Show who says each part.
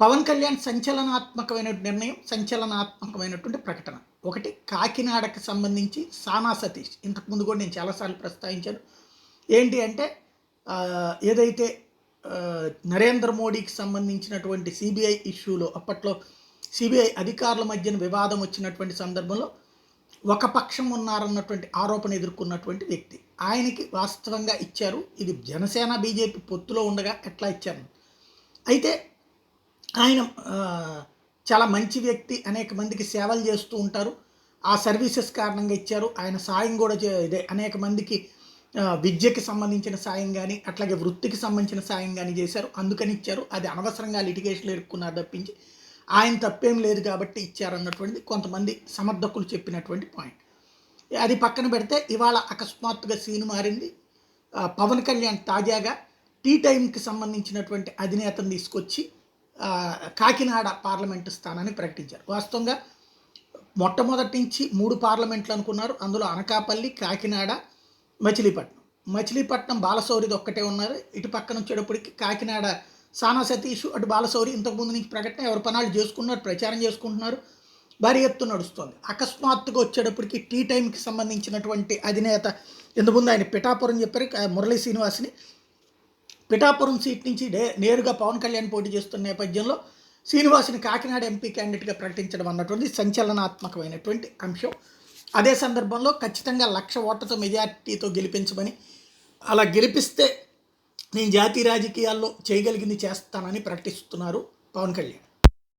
Speaker 1: పవన్ కళ్యాణ్ సంచలనాత్మకమైన నిర్ణయం, సంచలనాత్మకమైనటువంటి ప్రకటన. ఒకటి, కాకినాడకి సంబంధించి సానా సతీష్, ఇంతకుముందు కూడా నేను చాలాసార్లు ప్రస్తావించాను. ఏంటి అంటే ఏదైతే నరేంద్ర మోడీకి సంబంధించినటువంటి సిబిఐ ఇష్యూలో అప్పట్లో సిబిఐ అధికారుల మధ్యన వివాదం వచ్చినటువంటి సందర్భంలో ఒక పక్షం ఉన్నారన్నటువంటి ఆరోపణ ఎదుర్కొన్నటువంటి వ్యక్తి. ఆయనకి వాస్తవంగా ఇచ్చారు. ఇది జనసేన బీజేపీ పొత్తులో ఉండగా ఎట్లా ఇచ్చారు. అయితే ఆయన చాలా మంచి వ్యక్తి, అనేక మందికి సేవలు చేస్తూ ఉంటారు. ఆ సర్వీసెస్ కారణంగా ఇచ్చారు. ఆయన సాయం కూడా ఇదే అనేక మందికి విద్యకి సంబంధించిన సాయం కానీ, అట్లాగే వృత్తికి సంబంధించిన సాయం కానీ చేశారు. అందుకని ఇచ్చారు. అది అనవసరంగా లిటిగేషన్లో ఇరుక్కున్నారు తప్పించి ఆయన తప్పేం లేదు కాబట్టి ఇచ్చారన్నటువంటిది కొంతమంది సమర్థకులు చెప్పినటువంటి పాయింట్. అది పక్కన పెడితే ఇవాళ అకస్మాత్తుగా సీను మారింది. పవన్ కళ్యాణ్ తాజాగా టీ టైంకి సంబంధించినటువంటి అధినేతను తీసుకొచ్చి కాకినాడ పార్లమెంటు స్థానాన్ని ప్రకటించారు. వాస్తవంగా మొట్టమొదటి నుంచి 3 పార్లమెంట్లు అనుకున్నారు. అందులో అనకాపల్లి, కాకినాడ, మచిలీపట్నం బాలశౌరిది ఒక్కటే ఉన్నారు. ఇటు పక్కన వచ్చేటప్పటికి కాకినాడ సానా సతీష్, అటు బాలశౌరి ఇంతకుముందు నుంచి ప్రకటన ఎవరి పనాలు చేసుకున్నారు, ప్రచారం చేసుకుంటున్నారు, భారీ ఎత్తు నడుస్తుంది. అకస్మాత్తుగా వచ్చేటప్పటికి టీ టైంకి సంబంధించినటువంటి అధినేత, ఇంతకుముందు ఆయన పిఠాపురం చెప్పారు, మురళీ శ్రీనివాస్ని పిఠాపురం సీట్ నుంచి నేరుగా పవన్ కళ్యాణ్ పోటీ చేస్తున్న నేపథ్యంలో శ్రీనివాస్ని కాకినాడ ఎంపీ క్యాండిడేట్గా ప్రకటించడం అన్నటువంటి సంచలనాత్మకమైనటువంటి అంశం. అదే సందర్భంలో ఖచ్చితంగా 1,00,000 ఓట్లతో మెజార్టీతో గెలిపించమని, అలా గెలిపిస్తే నేను జాతీయ రాజకీయాల్లో చేయగలిగింది చేస్తానని ప్రకటిస్తున్నారు పవన్ కళ్యాణ్.